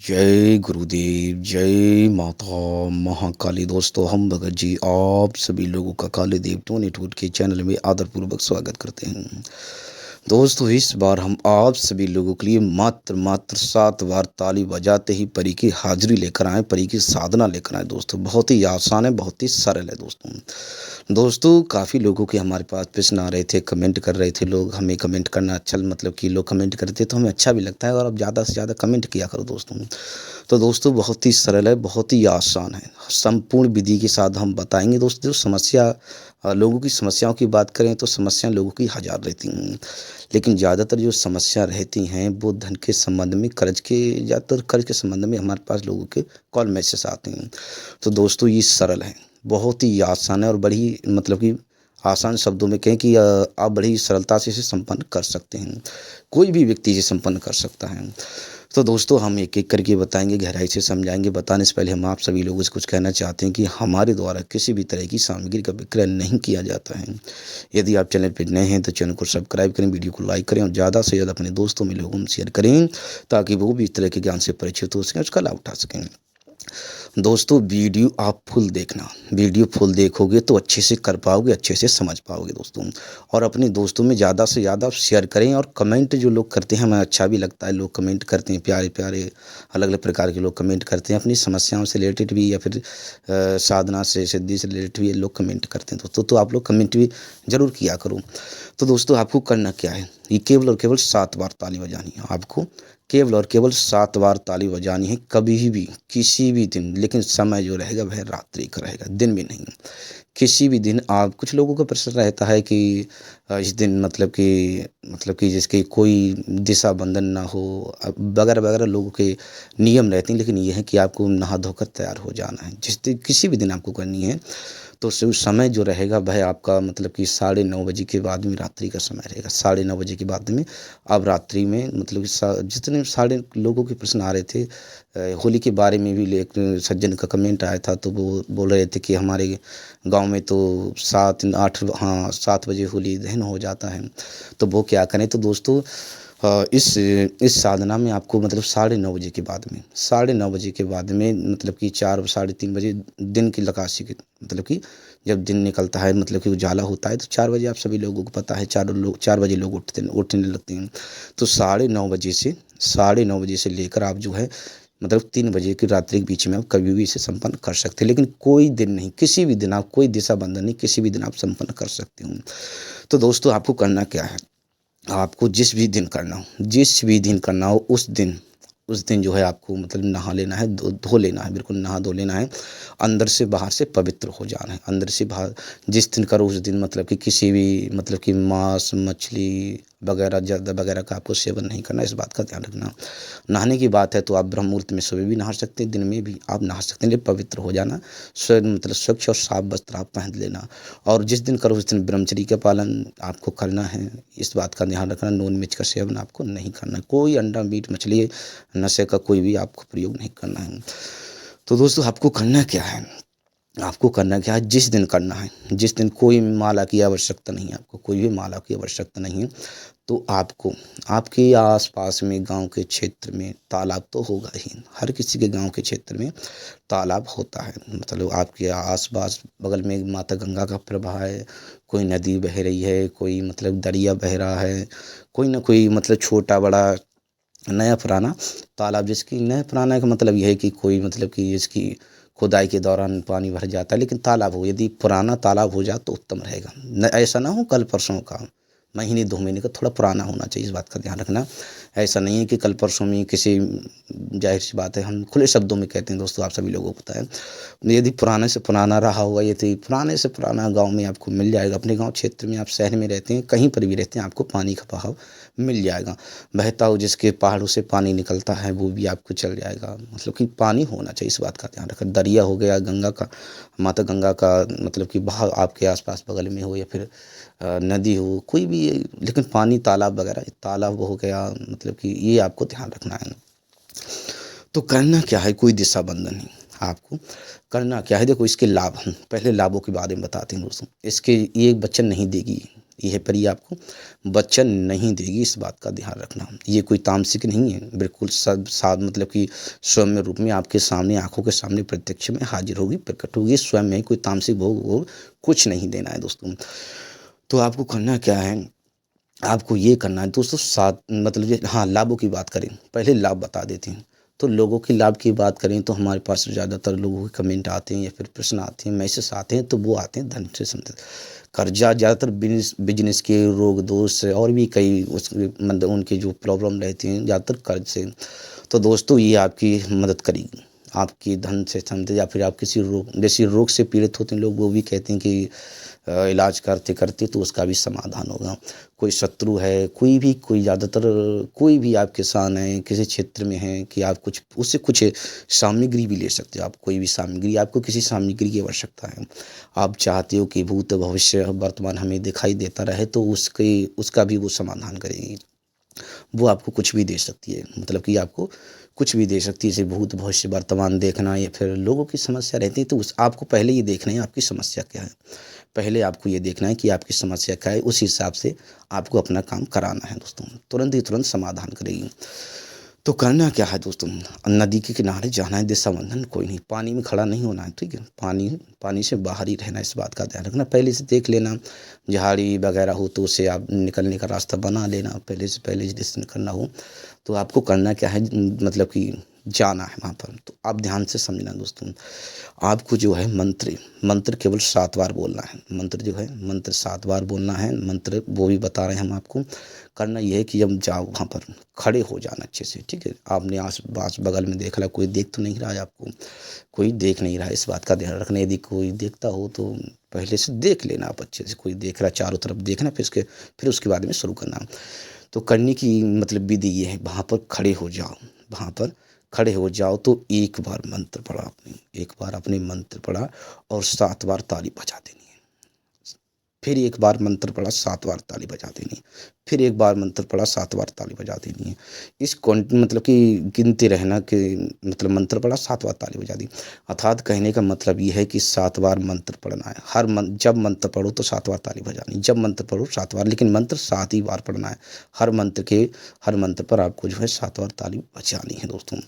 जय गुरुदेव, जय माता महाकाली। दोस्तों, हम भगत जी आप सभी लोगों का काली देव टोनी टूट के चैनल में आदरपूर्वक स्वागत करते हैं। दोस्तों, इस बार हम आप सभी लोगों के लिए मात्र मात्र 7 बार ताली बजाते ही परी की हाजिरी लेकर आए, परी की साधना लेकर आए। दोस्तों, बहुत ही आसान है, बहुत ही सरल है। दोस्तों, काफ़ी लोगों के हमारे पास प्रश्न आ रहे थे, कमेंट कर रहे थे लोग। हमें कमेंट करना अच्छा, मतलब कि लोग कमेंट करते तो हमें अच्छा भी लगता है, और अब ज़्यादा से ज़्यादा कमेंट किया करो दोस्तों। तो दोस्तों, बहुत ही सरल है, बहुत ही आसान है, संपूर्ण विधि के साथ हम बताएंगे। दोस्तों, जो समस्या लोगों की समस्याओं की बात करें तो समस्या लोगों की हज़ार रहती हैं, लेकिन ज़्यादातर जो समस्या रहती हैं वो धन के संबंध में, ज़्यादातर कर्ज के संबंध में हमारे पास लोगों के कॉल मैसेज आते हैं। तो दोस्तों, ये सरल है, बहुत ही आसान है, और बड़ी मतलब कि आसान शब्दों में कहें कि आप बड़ी सरलता से इसे संपन्न कर सकते हैं। कोई भी व्यक्ति इसे संपन्न कर सकता है। तो दोस्तों, हम एक-एक करके बताएँगे, गहराई से समझाएँगे। बताने से पहले हम आप सभी लोगों से कुछ कहना चाहते हैं कि हमारे द्वारा किसी भी तरह की सामग्री का विक्रय नहीं किया जाता है। यदि आप चैनल पे नए हैं तो चैनल को सब्सक्राइब करें, वीडियो को लाइक करें, और ज़्यादा से ज़्यादा अपने दोस्तों में लोगों में शेयर करें, ताकि वो भी इस तरह के ज्ञान से परिचित हो सकें, उसका लाभ उठा सकें। दोस्तों, वीडियो आप फुल देखना। वीडियो फुल देखोगे तो अच्छे से कर पाओगे, अच्छे से समझ पाओगे दोस्तों। और अपने दोस्तों में ज़्यादा से ज़्यादा शेयर करें। और कमेंट जो लोग करते हैं, हमें अच्छा भी लगता है, लोग कमेंट करते हैं, प्यारे प्यारे अलग अलग प्रकार के लोग कमेंट करते हैं, अपनी समस्याओं से रिलेटेड भी, या फिर साधना से, सिद्धि से रिलेटेड भी लोग कमेंट करते हैं दोस्तों। तो आप लोग कमेंट भी ज़रूर किया करो। तो दोस्तों, आपको करना क्या है, ये केवल और केवल 7 बार ताली बजानी है आपको। केवल और केवल 7 बार ताली बजानी है, कभी भी, किसी भी दिन। लेकिन समय जो रहेगा वह रात्रि का रहेगा, दिन में नहीं। किसी भी दिन आप, कुछ लोगों का प्रश्न रहता है कि इस दिन मतलब कि जिसकी कोई दिशा बंधन ना हो, वगैरह वगैरह लोगों के नियम रहते हैं। लेकिन ये है कि आपको नहा धोकर तैयार हो जाना है, जिस दिन किसी भी दिन आपको करनी है। तो उस समय जो रहेगा वह आपका मतलब कि 9:30 बजे के बाद में रात्रि का समय रहेगा। 9:30 बजे के बाद में आप रात्रि में, मतलब कि जितने सारे लोगों के प्रश्न आ रहे थे, होली के बारे में भी एक सज्जन का कमेंट आया था। तो वो बोल रहे थे कि हमारे गांव में तो 7 बजे होली दहन हो जाता है, तो वो क्या करें। तो दोस्तों, इस साधना में आपको मतलब 9:30 बजे के बाद में, 9:30 बजे के बाद में, मतलब कि 4 साढ़े 3 बजे दिन की नकाशी के, मतलब कि जब दिन निकलता है, मतलब कि उजाला होता है, तो 4 बजे आप सभी लोगों को पता है, 4 बजे लोग उठने लगते हैं। तो 9:30 बजे से लेकर आप जो है, मतलब 3 बजे की रात्रि के बीच में आप कभी भी इसे संपन्न कर सकते हैं। लेकिन कोई दिन नहीं, किसी भी दिन आप, कोई दिशा बंधन नहीं, किसी भी दिन आप संपन्न कर सकते हो। तो दोस्तों, आपको करना क्या है, आपको जिस भी दिन करना हो, जिस भी दिन करना हो, उस दिन जो है आपको मतलब नहा लेना है, धो लेना है, बिल्कुल नहा धो लेना है। अंदर से बाहर से पवित्र हो जाना है, अंदर से बाहर। जिस दिन करो उस दिन मतलब कि किसी भी, मतलब कि मांस मछली वगैरह, जर्दा वगैरह का आपको सेवन नहीं करना, इस बात का ध्यान रखना। नहाने की बात है तो आप ब्रह्म मुहूर्त में सुबह भी नहा सकते हैं, दिन में भी आप नहा सकते हैं, लेकिन पवित्र हो जाना। मतलब स्वच्छ और साफ वस्त्र आप पहन लेना। और जिस दिन करो उस दिन ब्रह्मचर्य का पालन आपको करना है, इस बात का ध्यान रखना। नॉन वेज का सेवन आपको नहीं करना है, कोई अंडा मीट मछली नशे का कोई भी आपको प्रयोग नहीं करना है। तो दोस्तों, आपको करना क्या है, आपको करना क्या है, जिस दिन करना है, जिस दिन कोई माला की आवश्यकता नहीं है, आपको कोई भी माला की आवश्यकता नहीं है। तो आपको, आपके आस-पास में गाँव के क्षेत्र में तालाब तो होगा ही, हर किसी के गाँव के क्षेत्र में तालाब होता है। मतलब आपके आस-पास बगल में माता गंगा का प्रवाह है, कोई नदी बह रही है, कोई मतलब दरिया बह रहा है, कोई ना कोई मतलब छोटा-बड़ा, नया पुराना तालाब। जिसकी नया पुराना का मतलब ये है कि कोई मतलब कि इसकी खुदाई के दौरान पानी भर जाता है, लेकिन तालाब हो, यदि पुराना तालाब हो जाए तो उत्तम रहेगा। न ऐसा ना हो कल परसों का, महीने 2 महीने का, थोड़ा पुराना होना चाहिए, इस बात का ध्यान रखना। ऐसा नहीं है कि कल परसों में किसी, ज़ाहिर-सी बात है, हम खुले शब्दों में कहते हैं दोस्तों, आप सभी लोगों को पता है। यदि पुराने से पुराना रहा होगा, यदि पुराने से पुराना गाँव में आपको मिल जाएगा, अपने गाँव क्षेत्र में, आप शहर में रहते हैं, कहीं पर भी रहते हैं, आपको पानी का बहाव मिल जाएगा। बहता हो जिसके पहाड़ों से पानी निकलता है, वो भी आपको चल जाएगा। मतलब कि पानी होना चाहिए, इस बात का ध्यान रखें। दरिया हो गया, गंगा का, माता गंगा का मतलब कि बहाव आपके आस-पास बगल में हो, या फिर नदी हो, कोई भी, लेकिन पानी तालाब वगैरह, तालाब हो गया, मतलब कि ये आपको ध्यान रखना है। तो करना क्या है, कोई दिशा बंधन नहीं। आपको करना क्या है, देखो इसके लाभ, हम पहले लाभों के बारे में बताते हैं दोस्तों। इसके ये बच्चन नहीं देगी, यह परी आपको बच्चन नहीं देगी, इस बात का ध्यान रखना। ये कोई तामसिक नहीं है, बिल्कुल सब साथ मतलब कि सौम्य रूप में आपके सामने, आंखों के सामने प्रत्यक्ष में हाजिर होगी, प्रकट होगी स्वयं में। कोई तामसिक भोग वोग कुछ नहीं देना है दोस्तों। तो आपको करना क्या है, आपको ये करना है दोस्तों, सात मतलब ये, हाँ लाभों की बात करें, पहले लाभ बता देते हैं। तो लोगों के लाभ की बात करें तो हमारे पास ज़्यादातर लोगों के कमेंट आते हैं या फिर प्रश्न आते हैं, मैसेज आते हैं, तो वो आते हैं धन से संबंधित। कर्जा ज़्यादातर बिजनेस के रोग दोष से और भी कई उस मतलब उनके जो प्रॉब्लम रहती हैं ज़्यादातर कर्ज से। तो दोस्तों ये आपकी मदद करेगी, आपकी धन से संबंधित, या फिर आप किसी रोग, जैसे रोग से पीड़ित होते हैं लोग, वो भी कहते हैं कि इलाज करते करते तो उसका भी समाधान होगा। कोई शत्रु है, कोई भी, कोई ज़्यादातर कोई भी आप किसान हैं, किसी क्षेत्र में हैं कि आप कुछ उससे कुछ सामग्री भी ले सकते हो। आप कोई भी सामग्री, आपको किसी सामग्री की आवश्यकता है, आप चाहते हो कि भूत भविष्य वर्तमान हमें दिखाई देता रहे, तो उसका भी वो समाधान करेगी। वो आपको कुछ भी दे सकती है, मतलब कि आपको कुछ भी दे सकती है, जैसे भूत भविष्य वर्तमान देखना, या फिर लोगों की समस्या रहती है, तो उस आपको पहले ये देखना है आपकी समस्या क्या है। पहले आपको ये देखना है कि आपकी समस्या क्या है, उस हिसाब से आपको अपना काम कराना है दोस्तों, तुरंत ही तुरंत समाधान करेगी। तो करना क्या है दोस्तों, नदी के किनारे जाना है, दिशा बंधन कोई नहीं, पानी में खड़ा नहीं होना है, ठीक है, पानी से बाहर ही रहना, इस बात का ध्यान रखना। पहले से देख लेना, झाड़ी वगैरह हो तो उसे आप निकलने का रास्ता बना लेना, पहले से डिसीजन करना हो। तो आपको करना क्या है, मतलब कि जाना है वहाँ पर। तो आप ध्यान से समझना दोस्तों, आपको जो है मंत्र केवल 7 बार बोलना है। मंत्र जो है, मंत्र 7 बार बोलना है। मंत्र वो भी बता रहे हैं हम आपको। करना ये है कि जब जाओ वहाँ पर खड़े हो जाना अच्छे से, ठीक है। आपने आस पास बगल में देख ला, कोई देख तो नहीं रहा है आपको, कोई देख नहीं रहा है, इस बात का ध्यान रखना। यदि कोई देखता हो तो पहले से देख लेना आप अच्छे से, कोई देख रहा है चारों तरफ देखना, फिर उसके बाद में शुरू करना। तो करने की मतलब विधि ये है, वहाँ पर खड़े हो जाओ, वहाँ पर खड़े हो जाओ तो एक बार मंत्र पढ़ा आपने, एक बार आपने मंत्र पढ़ा और 7 बार ताली बजा देनी है। फिर एक बार मंत्र पढ़ा, 7 बार ताली बजा देनी है। फिर एक बार मंत्र पढ़ा, 7 बार ताली बजा देनी है। इस मतलब कि गिनते रहना कि मतलब मंत्र पढ़ा 7 बार ताली बजा दी। अर्थात कहने का मतलब ये है कि 7 बार मंत्र पढ़ना है। जब मंत्र पढ़ो तो 7 बार ताली बजानी, जब मंत्र पढ़ो 7 बार, लेकिन मंत्र 7 ही बार पढ़ना है। हर मंत्र पर आपको जो है 7 बार ताली बजानी है दोस्तों।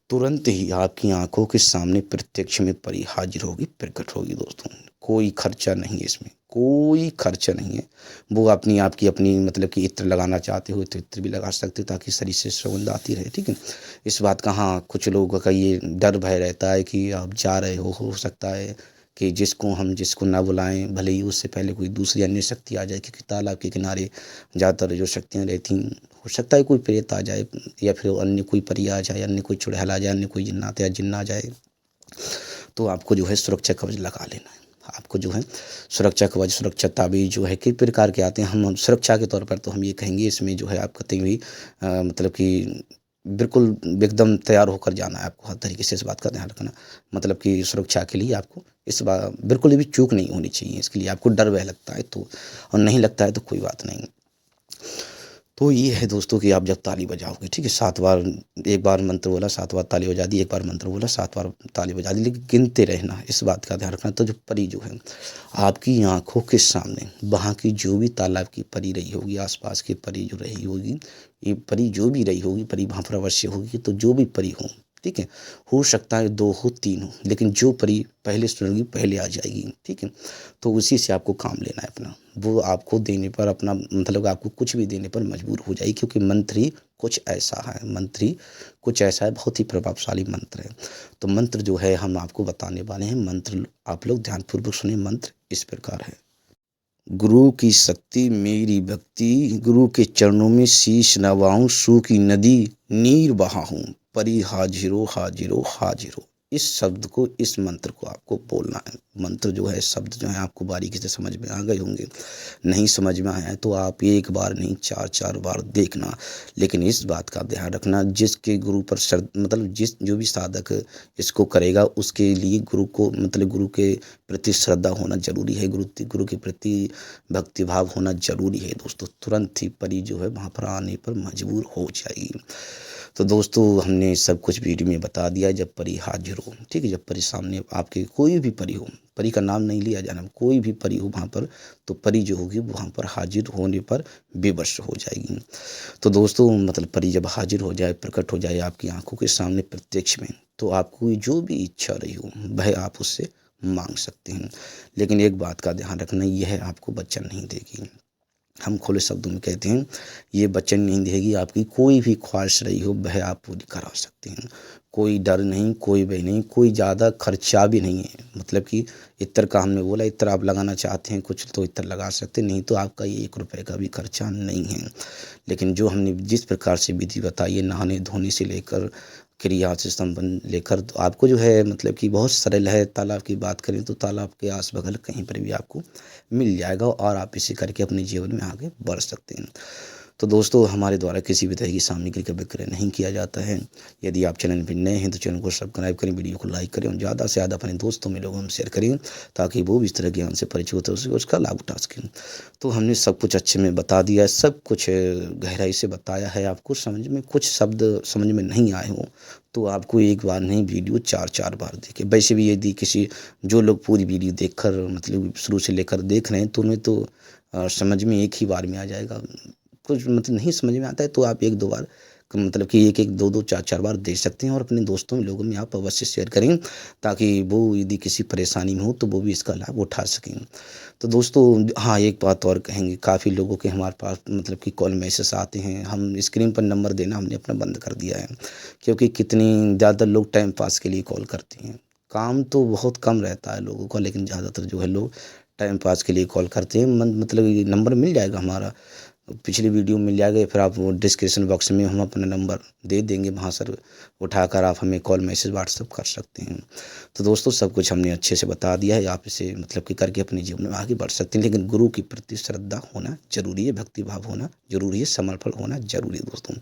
तुरंत ही आपकी आंखों के सामने प्रत्यक्ष में परी हाजिर होगी, प्रकट होगी दोस्तों। कोई खर्चा नहीं है इसमें, कोई खर्चा नहीं है। वो आपकी अपनी मतलब कि इत्र लगाना चाहते हो तो इत्र भी लगा सकते हो, ताकि शरीर से सुगंध आती रहे, ठीक है। इस बात का, हाँ, कुछ लोगों का ये डर भय रहता है कि आप जा रहे हो सकता है कि जिसको ना बुलाएं, भले ही उससे पहले कोई दूसरी अन्य शक्ति आ जाए, क्योंकि तालाब के किनारे ज़्यादातर जो शक्तियाँ रहती हैं, हो सकता है कोई प्रेत आ जाए, या फिर अन्य कोई परी आ जाए, अन्य कोई चुड़ैल आ जाए, अन्य कोई जिन्नात या जिन्न आ जाए। तो आपको जो है सुरक्षा कवच लगा लेना है। आपको जो है सुरक्षा कवच, सुरक्षा ताबीज जो है कई प्रकार के आते हैं। हम सुरक्षा के तौर पर तो हम ये कहेंगे, इसमें जो है आप कतई भी मतलब कि बिल्कुल एकदम तैयार होकर जाना है आपको, हर तरीके से इस बात का ध्यान रखना। मतलब कि सुरक्षा के लिए आपको इस बार बिल्कुल भी चूक नहीं होनी चाहिए। इसके लिए आपको डर वह लगता है तो, और नहीं लगता है तो कोई बात नहीं। तो ये है दोस्तों कि आप जब ताली बजाओगे, ठीक है, 7 बार, एक बार मंत्र बोला 7 बार ताली बजा दी, एक बार मंत्र बोला 7 बार ताली बजा दी, लेकिन गिनते रहना, इस बात का ध्यान रखना। तो जो परी जो है आपकी आंखों के सामने, वहाँ की जो भी तालाब की परी रही होगी, आसपास की परी जो रही होगी, ये परी जो भी रही होगी, परी वहाँ पर अवश्य होगी। तो जो भी परी हो, ठीक है, हो सकता है 2 हो 3 हो, लेकिन जो परी पहले सुनेगी पहले आ जाएगी, ठीक है। तो उसी से आपको काम लेना है अपना। वो आपको देने पर अपना मतलब आपको कुछ भी देने पर मजबूर हो जाएगी, क्योंकि मंत्र ही कुछ ऐसा है, मंत्र ही कुछ ऐसा है, बहुत ही प्रभावशाली मंत्र है। तो मंत्र जो है हम आपको बताने वाले हैं। मंत्र आप लोग ध्यानपूर्वक सुने। मंत्र इस प्रकार है। गुरु की शक्ति मेरी भक्ति, गुरु के चरणों में शीश नवाऊं, सू की नदी नीर बहाऊं, परी हाजिरो हाजिरो हाजिरो। इस शब्द को, इस मंत्र को आपको बोलना है। मंत्र जो है, शब्द जो है आपको बारीकी से समझ में आ गए होंगे। नहीं समझ में आया है तो आप एक बार नहीं 4-4 बार देखना। लेकिन इस बात का ध्यान रखना, जिसके गुरु पर मतलब जो भी साधक इसको करेगा, उसके लिए गुरु को मतलब गुरु के प्रति श्रद्धा होना जरूरी है, गुरु के प्रति भक्ति भाव होना जरूरी है दोस्तों। तुरंत ही परी जो है वहाँ पर आने पर मजबूर हो जाएगी। तो दोस्तों हमने सब कुछ वीडियो में बता दिया। जब परी हाजिर हो, ठीक है, जब परी सामने आपके कोई भी परी हो, परी का नाम नहीं लिया जाना, कोई भी परी हो वहाँ पर, तो परी जो होगी वहाँ पर हाजिर होने पर बेबस हो जाएगी। तो दोस्तों मतलब परी जब हाजिर हो जाए, प्रकट हो जाए आपकी आंखों के सामने प्रत्यक्ष में, तो आपको जो भी इच्छा रही हो वह आप उससे मांग सकते हैं। लेकिन एक बात का ध्यान रखना, यह आपको वचन नहीं देगी। हम खुले शब्दों में कहते हैं, ये वचन नहीं देगी। आपकी कोई भी ख्वाहिश रही हो वह आप पूरी करा सकते हैं। कोई डर नहीं, कोई भय नहीं, कोई ज़्यादा खर्चा भी नहीं है। मतलब कि इत्र का हमने बोला, इत्र आप लगाना चाहते हैं कुछ तो इत्र लगा सकते हैं, नहीं तो आपका ये 1 रुपये का भी खर्चा नहीं है। लेकिन जो हमने जिस प्रकार से विधि बताई है, नहाने धोने से लेकर क्रिया से संबंध लेकर, तो आपको जो है मतलब कि बहुत सरल है। तालाब की बात करें तो तालाब के आस बगल कहीं पर भी आपको मिल जाएगा और आप इसे करके अपने जीवन में आगे बढ़ सकते हैं। तो दोस्तों हमारे द्वारा किसी भी तरह की सामग्री का विक्रय नहीं किया जाता है। यदि आप चैनल पर नए हैं तो चैनल को सब्सक्राइब करें, वीडियो को लाइक करें और ज़्यादा से ज़्यादा अपने दोस्तों में लोगों में शेयर करें, ताकि वो भी इस तरह ज्ञान से परिचित हो सके, उसका लाभ उठा सकें। तो हमने सब कुछ अच्छे में बता दिया है, सब कुछ गहराई से बताया है। आपको समझ में कुछ शब्द समझ में नहीं आए हों तो आपको एक बार नहीं, वीडियो 4-4 बार देखें। वैसे भी यदि किसी जो लोग पूरी वीडियो देखकर मतलब शुरू से लेकर देख रहे हैं तो उन्हें तो समझ में एक ही बार में आ जाएगा। कुछ मतलब नहीं समझ में आता है तो आप 1-2 बार मतलब कि 1-1, 2-2, 4-4 बार देख सकते हैं और अपने दोस्तों में लोगों में आप अवश्य शेयर करें, ताकि वो यदि किसी परेशानी में हो तो वो भी इसका लाभ उठा सकें। तो दोस्तों हाँ, एक बात और कहेंगे, काफ़ी लोगों के हमारे पास मतलब कि कॉल मैसेज आते हैं। हम स्क्रीन पर नंबर देना हमने अपना बंद कर दिया है, क्योंकि कितनी ज़्यादा लोग टाइम पास के लिए कॉल करते हैं। काम तो बहुत कम रहता है लोगों का, लेकिन ज़्यादातर जो है लोग टाइम पास के लिए कॉल करते हैं। मतलब ये नंबर मिल जाएगा हमारा, पिछली वीडियो मिल जाएगा, या फिर आप वो डिस्क्रिप्शन बॉक्स में हम अपना नंबर दे देंगे, वहाँ से उठाकर आप हमें कॉल मैसेज व्हाट्सअप कर सकते हैं। तो दोस्तों सब कुछ हमने अच्छे से बता दिया है, आप इसे मतलब कि करके अपने जीवन में आगे बढ़ सकते हैं। लेकिन गुरु के प्रति श्रद्धा होना जरूरी है, भक्ति भाव होना जरूरी है, समर्पण होना जरूरी है। दोस्तों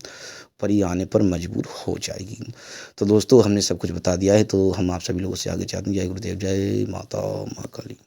परी आने पर मजबूर हो जाएगी। तो दोस्तों हमने सब कुछ बता दिया है, तो हम आप सभी लोगों से आगे चाहते हैं। जय गुरुदेव, जय माता महाकाली।